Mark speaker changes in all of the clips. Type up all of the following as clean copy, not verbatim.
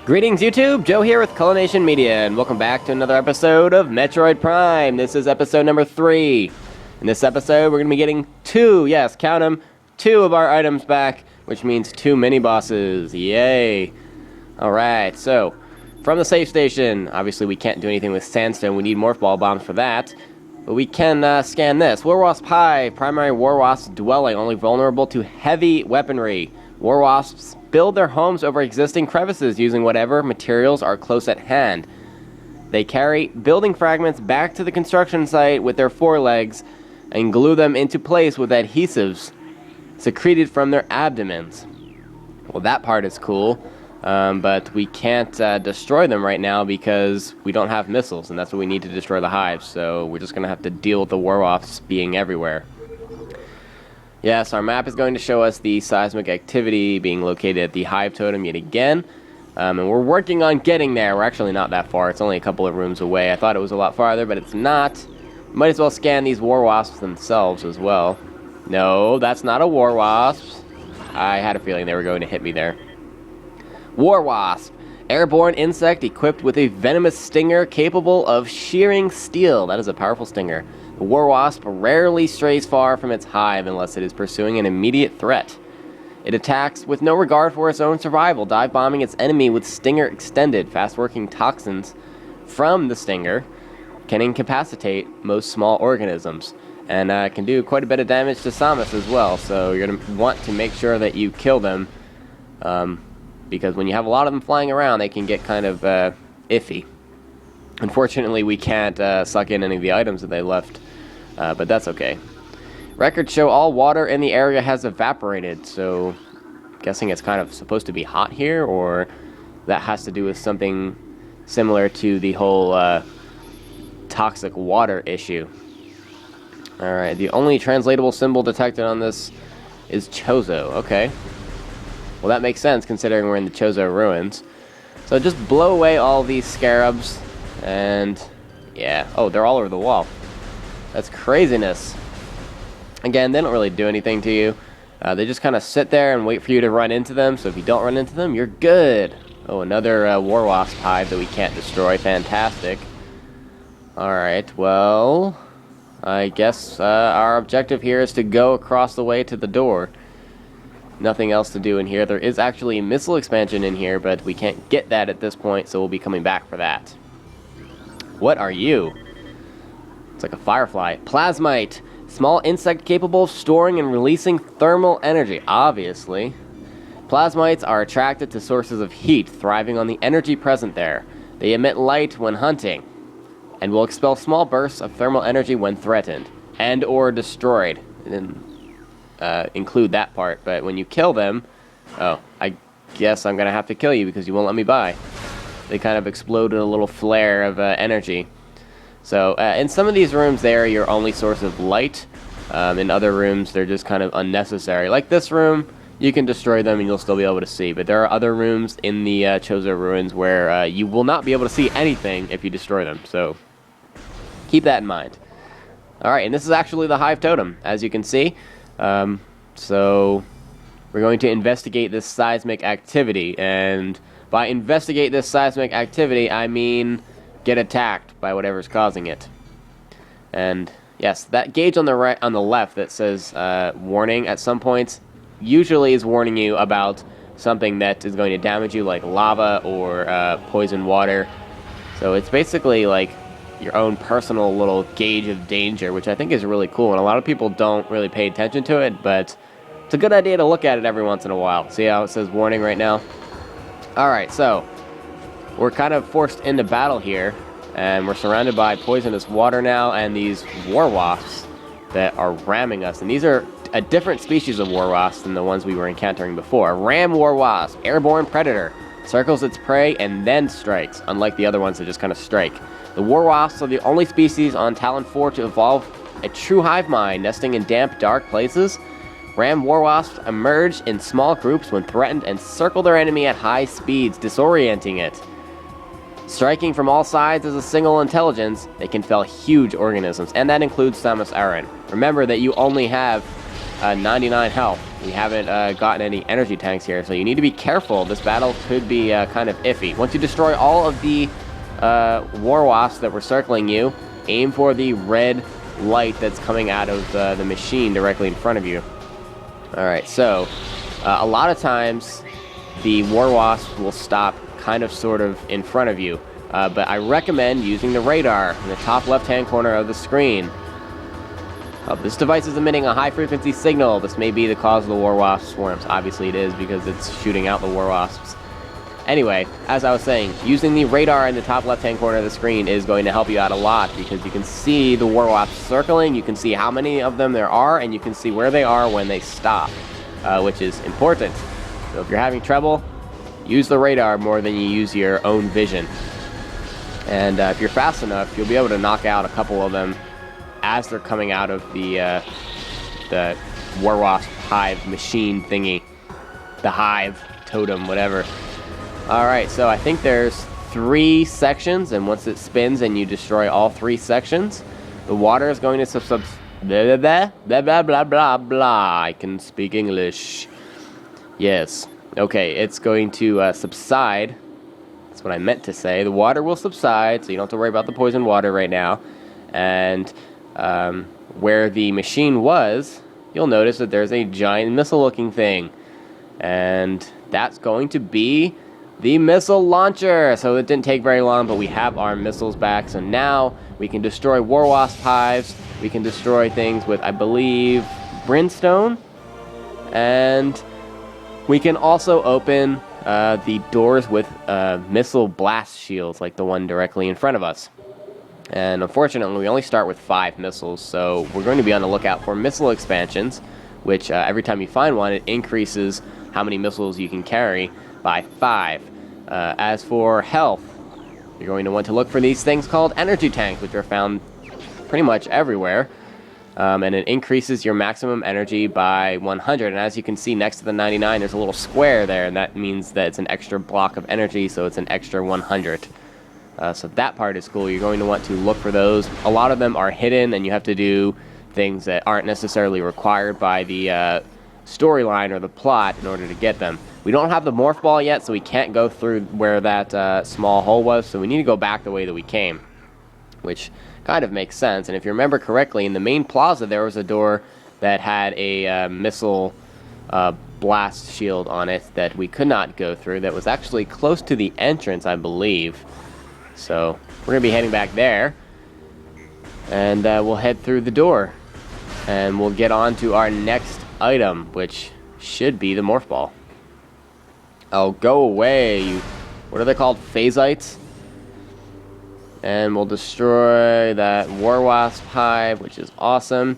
Speaker 1: Greetings YouTube, Joe here with Culination Media, and welcome back to another episode of Metroid Prime. This is episode number 3. In this episode, we're going to be getting 2, yes, count them, 2 of our items back, which means 2 mini-bosses. Yay! Alright, so, from the safe station, obviously we can't do anything with sandstone, we need Morph Ball bombs for that, but we can scan this. War Wasp Hive, primary War Wasp dwelling, only vulnerable to heavy weaponry. War Wasps build their homes over existing crevices using whatever materials are close at hand. They carry building fragments back to the construction site with their forelegs and glue them into place with adhesives secreted from their abdomens. Well, that part is cool, but we can't destroy them right now because we don't have missiles, and that's what we need to destroy the hive, so we're just going to have to deal with the War Wasps being everywhere. Yes, our map is going to show us the seismic activity being located at the Hive totem yet again. And we're working on getting there. We're actually not that far. It's only a couple of rooms away. I thought it was a lot farther, but it's not. Might as well scan these War Wasps themselves as well. No, that's not a War Wasp. I had a feeling they were going to hit me there. War Wasp. Airborne insect equipped with a venomous stinger capable of shearing steel. That is a powerful stinger. The War Wasp rarely strays far from its hive unless it is pursuing an immediate threat. It attacks with no regard for its own survival, dive bombing its enemy with stinger extended. Fast-working toxins from the stinger can incapacitate most small organisms, and can do quite a bit of damage to Samus as well, so you're going to want to make sure that you kill them, because when you have a lot of them flying around, they can get kind of iffy. Unfortunately, we can't suck in any of the items that they left, but that's okay. Records show all water in the area has evaporated, so I'm guessing it's kind of supposed to be hot here, or that has to do with something similar to the whole toxic water issue. Alright, the only translatable symbol detected on this is Chozo. Okay. Well, that makes sense considering we're in the Chozo ruins. So just blow away all these scarabs, and yeah. Oh, they're all over the wall. That's craziness. Again, they don't really do anything to you. They just kind of sit there and wait for you to run into them, so if you don't run into them, you're good. Oh, another War Wasp hive that we can't destroy. Fantastic. Alright, well, I guess our objective here is to go across the way to the door. Nothing else to do in here. There is actually a missile expansion in here, but we can't get that at this point, so we'll be coming back for that. What are you? It's like a firefly. Plasmite. Small insect capable of storing and releasing thermal energy. Obviously. Plasmites are attracted to sources of heat, thriving on the energy present there. They emit light when hunting, and will expel small bursts of thermal energy when threatened, and or destroyed. It didn't include that part, but when you kill them... Oh, I guess I'm going to have to kill you because you won't let me by. They kind of explode in a little flare of energy. So, in some of these rooms, they are your only source of light. In other rooms, they're just kind of unnecessary. Like this room, you can destroy them and you'll still be able to see. But there are other rooms in the Chozo ruins where you will not be able to see anything if you destroy them. So, keep that in mind. Alright, and this is actually the Hive totem, as you can see. So, we're going to investigate this seismic activity. And by investigate this seismic activity, I mean get attacked by whatever's causing it. And yes, that gauge on the right, on the left that says warning at some points usually is warning you about something that is going to damage you, like lava or poison water. So it's basically like your own personal little gauge of danger, which I think is really cool, and a lot of people don't really pay attention to it, but it's a good idea to look at it every once in a while. See how it says warning right now? Alright, so we're kind of forced into battle here, and we're surrounded by poisonous water now, and these War Wasps that are ramming us. And these are a different species of War Wasp than the ones we were encountering before. Ram War Wasp, airborne predator, circles its prey and then strikes, unlike the other ones that just kind of strike. The War Wasps are the only species on Talon 4 to evolve a true hive mind, nesting in damp, dark places. Ram War Wasps emerge in small groups when threatened and circle their enemy at high speeds, disorienting it. Striking from all sides as a single intelligence, they can fell huge organisms, and that includes Samus Aran. Remember that you only have 99 health, we haven't gotten any energy tanks here, so you need to be careful. This battle could be kind of iffy. Once you destroy all of the War Wasps that were circling you, aim for the red light that's coming out of the machine directly in front of you. Alright, so a lot of times the War Wasps will stop kind of sort of in front of you, but I recommend using the radar in the top left-hand corner of the screen. This device is emitting a high-frequency signal. This may be the cause of the War Wasp swarms. Obviously it is, because it's shooting out the War Wasps. Anyway, as I was saying, using the radar in the top left-hand corner of the screen is going to help you out a lot, because you can see the War Wasps circling, you can see how many of them there are, and you can see where they are when they stop, which is important. So if you're having trouble, use the radar more than you use your own vision. And if you're fast enough, you'll be able to knock out a couple of them as they're coming out of the War Wasp Hive machine thingy. The Hive, totem, whatever. Alright, so I think there's 3 sections, and once it spins and you destroy all 3 sections, the water is going to blah, blah, blah, blah, blah, blah, blah. I can speak English. Yes. Okay, it's going to subside. That's what I meant to say. The water will subside, so you don't have to worry about the poison water right now. And where the machine was, you'll notice that there's a giant missile-looking thing. And that's going to be the missile launcher. So it didn't take very long, but we have our missiles back. So now we can destroy War Wasp hives. We can destroy things with, I believe, brimstone. And we can also open the doors with missile blast shields, like the one directly in front of us. And unfortunately, we only start with 5 missiles, so we're going to be on the lookout for missile expansions, which every time you find one, it increases how many missiles you can carry by 5. As for health, you're going to want to look for these things called energy tanks, which are found pretty much everywhere. And it increases your maximum energy by 100. And as you can see next to the 99, there's a little square there, and that means that it's an extra block of energy, so it's an extra 100. So that part is cool. You're going to want to look for those. A lot of them are hidden, and you have to do things that aren't necessarily required by the storyline or the plot in order to get them. We don't have the Morph Ball yet, so we can't go through where that small hole was, so we need to go back the way that we came, which kind of makes sense. And if you remember correctly, in the main plaza there was a door that had a missile blast shield on it that we could not go through, that was actually close to the entrance, I believe. So we're going to be heading back there, and we'll head through the door, and we'll get on to our next item, which should be the Morph Ball. Oh, go away, you... What are they called? Phasites? And we'll destroy that War Wasp hive, which is awesome.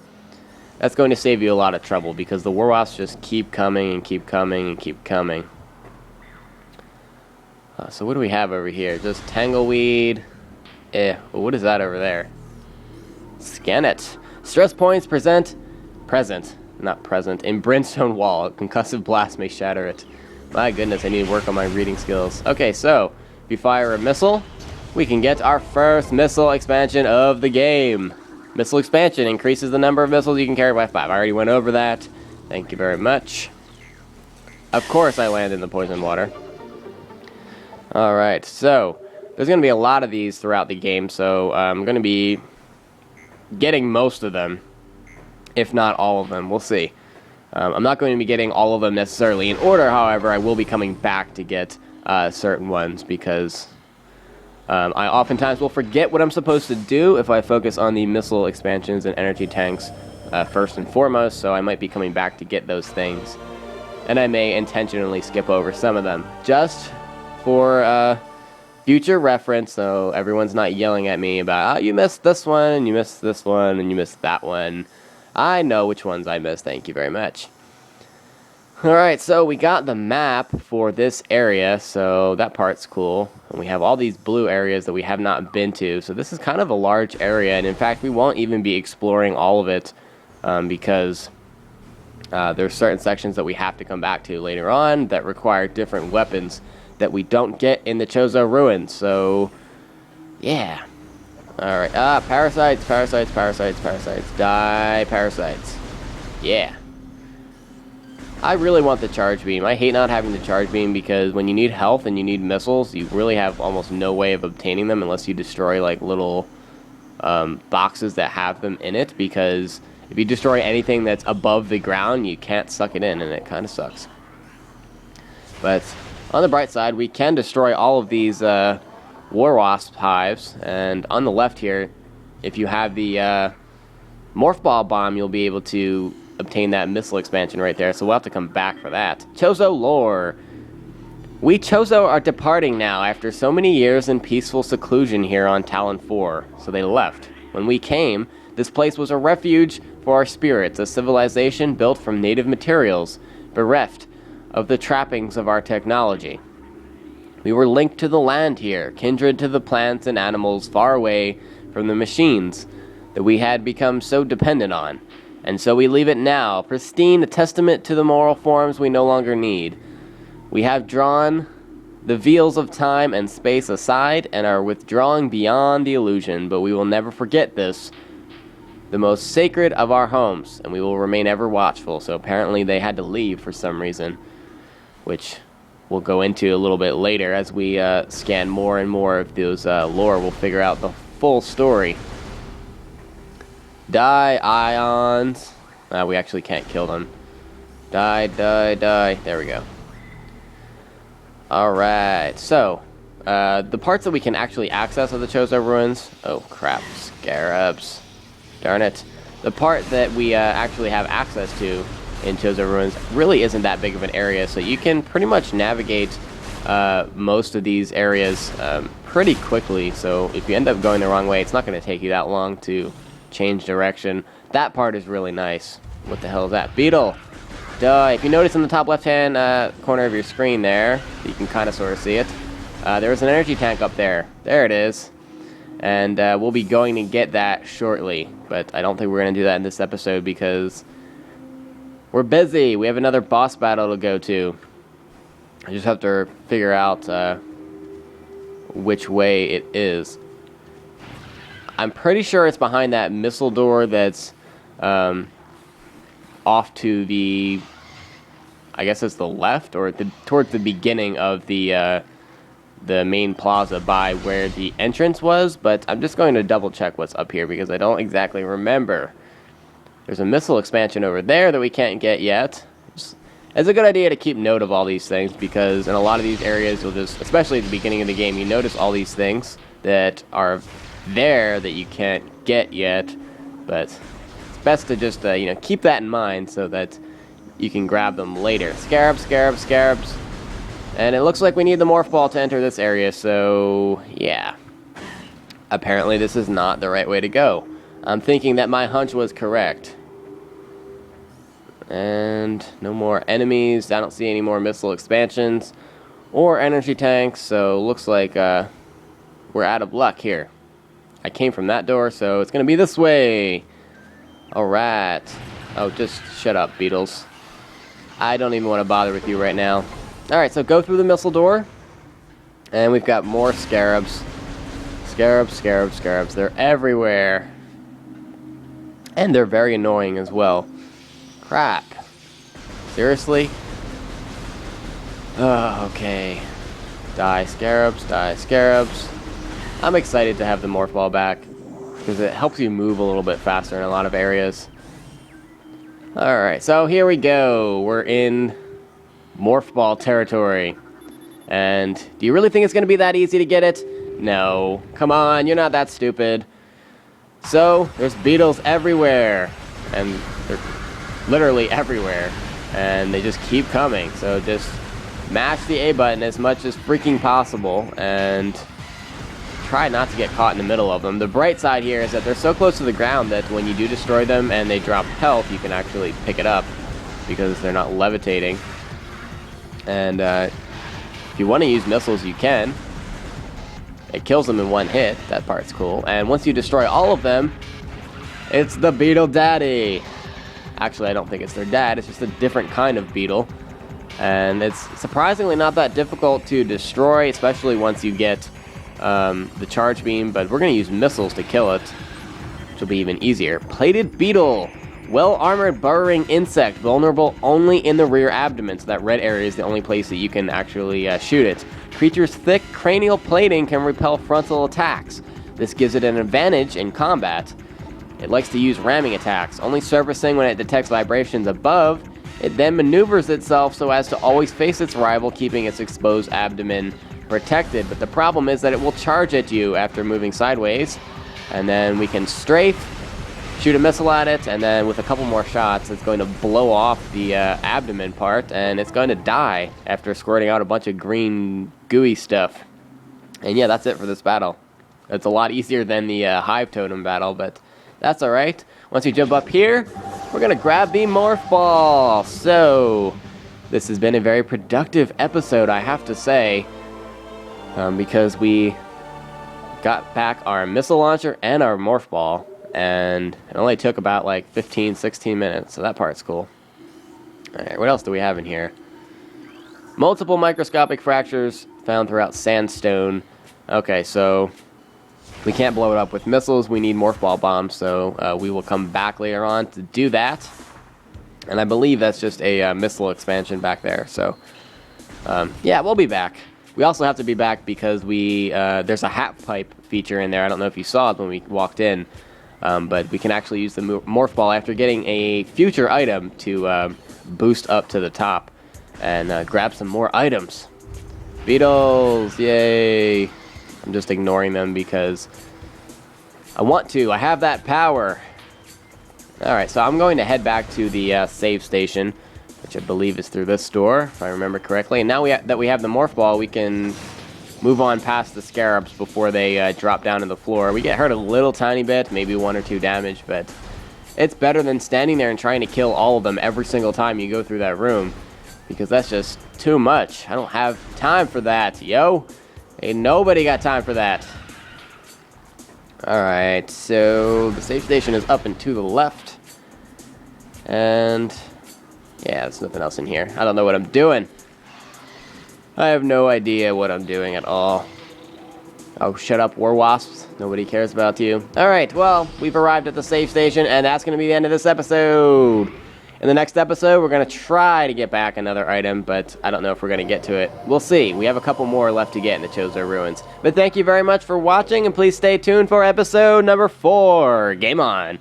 Speaker 1: That's going to save you a lot of trouble, because the War Wasps just keep coming and keep coming and keep coming. So what do we have over here? Just Tangleweed. What is that over there? Scan it. Stress points present, not present, in Brimstone Wall. A concussive blast may shatter it. My goodness, I need to work on my reading skills. Okay, so if you fire a missile, we can get our first missile expansion of the game. Missile expansion increases the number of missiles you can carry by 5. I already went over that. Thank you very much. Of course I land in the poison water. Alright, so there's going to be a lot of these throughout the game, so I'm going to be getting most of them, if not all of them. We'll see. I'm not going to be getting all of them necessarily in order, however, I will be coming back to get certain ones, because I oftentimes will forget what I'm supposed to do if I focus on the missile expansions and energy tanks first and foremost, so I might be coming back to get those things. And I may intentionally skip over some of them, just for future reference, so everyone's not yelling at me about, oh, you missed this one, and you missed this one, and you missed that one. I know which ones I missed, thank you very much. Alright, so we got the map for this area, so that part's cool. And we have all these blue areas that we have not been to, so this is kind of a large area, and in fact we won't even be exploring all of it, because there's certain sections that we have to come back to later on that require different weapons that we don't get in the Chozo ruins, so yeah. Alright, parasites, parasites, parasites, parasites, die, parasites. Yeah. I really want the charge beam. I hate not having the charge beam because when you need health and you need missiles, you really have almost no way of obtaining them unless you destroy like little boxes that have them in it, because if you destroy anything that's above the ground, you can't suck it in, and it kind of sucks. But on the bright side, we can destroy all of these War Wasp hives, and on the left here, if you have the Morph Ball bomb, you'll be able to obtain that missile expansion right there, so we'll have to come back for that. Chozo lore. We Chozo are departing now after so many years in peaceful seclusion here on Talon 4, so they left. When we came, this place was a refuge for our spirits, a civilization built from native materials, bereft of the trappings of our technology. We were linked to the land here, kindred to the plants and animals far away from the machines that we had become so dependent on. And so we leave it now, pristine, a testament to the moral forms we no longer need. We have drawn the veils of time and space aside and are withdrawing beyond the illusion, but we will never forget this, the most sacred of our homes, and we will remain ever watchful. So apparently they had to leave for some reason, which we'll go into a little bit later as we scan more and more of those lore. We'll figure out the full story. Die, ions. We actually can't kill them. Die, die, die. There we go. Alright, so, the parts that we can actually access of the Chozo ruins... Oh, crap. Scarabs. Darn it. The part that we actually have access to in Chozo ruins really isn't that big of an area, so you can pretty much navigate most of these areas pretty quickly. So if you end up going the wrong way, it's not going to take you that long to change direction. That part is really nice. What the hell is that? Beetle! Duh. If you notice in the top left-hand corner of your screen there, you can kind of sort of see it, there's an energy tank up there. There it is. And we'll be going to get that shortly. But I don't think we're going to do that in this episode because we're busy. We have another boss battle to go to. I just have to figure out which way it is. I'm pretty sure it's behind that missile door that's off to the, I guess it's the left, or towards the beginning of the main plaza by where the entrance was, but I'm just going to double check what's up here because I don't exactly remember. There's a missile expansion over there that we can't get yet. It's a good idea to keep note of all these things because in a lot of these areas you'll just, especially at the beginning of the game, you notice all these things that are there that you can't get yet, but it's best to just keep that in mind so that you can grab them later. Scarabs, scarabs, scarabs. And it looks like we need the Morph Ball to enter this area, so yeah. Apparently this is not the right way to go. I'm thinking that my hunch was correct. And no more enemies. I don't see any more missile expansions or energy tanks, so looks like we're out of luck here. I came from that door, so it's going to be this way. Alright. Oh, just shut up, Beetles. I don't even want to bother with you right now. Alright, so go through the missile door. And we've got more scarabs. Scarabs, scarabs, scarabs. They're everywhere. And they're very annoying as well. Crap. Seriously? Oh, okay. Die, scarabs, die, scarabs. I'm excited to have the Morph Ball back because it helps you move a little bit faster in a lot of areas. Alright, so here we go. We're in Morph Ball territory. And do you really think it's going to be that easy to get it? No. Come on, you're not that stupid. So, there's beetles everywhere. And they're literally everywhere. And they just keep coming. So just mash the A button as much as freaking possible. And try not to get caught in the middle of them. The bright side here is that they're so close to the ground that when you do destroy them and they drop health, you can actually pick it up because they're not levitating. And if you want to use missiles, you can. It kills them in one hit. That part's cool. And once you destroy all of them, it's the Beetle Daddy. Actually, I don't think it's their dad. It's just a different kind of beetle. And it's surprisingly not that difficult to destroy, especially once you get the charge beam, but we're going to use missiles to kill it, which will be even easier. Plated Beetle. Well-armored burrowing insect, vulnerable only in the rear abdomen, so that red area is the only place that you can actually shoot it. Creature's thick cranial plating can repel frontal attacks. This gives it an advantage in combat. It likes to use ramming attacks, only surfacing when it detects vibrations above. It then maneuvers itself so as to always face its rival, keeping its exposed abdomen protected. But the problem is that it will charge at you after moving sideways. And then we can strafe, shoot a missile at it, and then with a couple more shots, it's going to blow off the abdomen part, and it's going to die after squirting out a bunch of green, gooey stuff. And yeah, that's it for this battle. It's a lot easier than the Hive totem battle, but that's alright. Once you jump up here, we're going to grab the Morph Ball. So, this has been a very productive episode, I have to say, because we got back our missile launcher and our Morph Ball, and it only took about like 15, 16 minutes, so that part's cool. Alright, what else do we have in here? Multiple microscopic fractures found throughout sandstone. Okay, so we can't blow it up with missiles. We need Morph Ball bombs, so we will come back later on to do that. And I believe that's just a missile expansion back there, so yeah, we'll be back. We also have to be back because there's a hat pipe feature in there. I don't know if you saw it when we walked in. But we can actually use the Morph Ball after getting a future item to boost up to the top and grab some more items. Beetles, yay! I'm just ignoring them because I want to. I have that power. Alright, so I'm going to head back to the save station, which I believe is through this door, if I remember correctly. And now that we have the Morph Ball, we can move on past the scarabs before they drop down to the floor. We get hurt a little tiny bit, maybe 1 or 2 damage, but it's better than standing there and trying to kill all of them every single time you go through that room, because that's just too much. I don't have time for that, yo. Ain't nobody got time for that. Alright, so the safe station is up and to the left. And yeah, there's nothing else in here. I don't know what I'm doing. I have no idea what I'm doing at all. Oh, shut up, War Wasps. Nobody cares about you. Alright, well, we've arrived at the safe station, and that's going to be the end of this episode. In the next episode, we're going to try to get back another item, but I don't know if we're going to get to it. We'll see. We have a couple more left to get in the Chozo Ruins. But thank you very much for watching, and please stay tuned for episode number 4. Game on!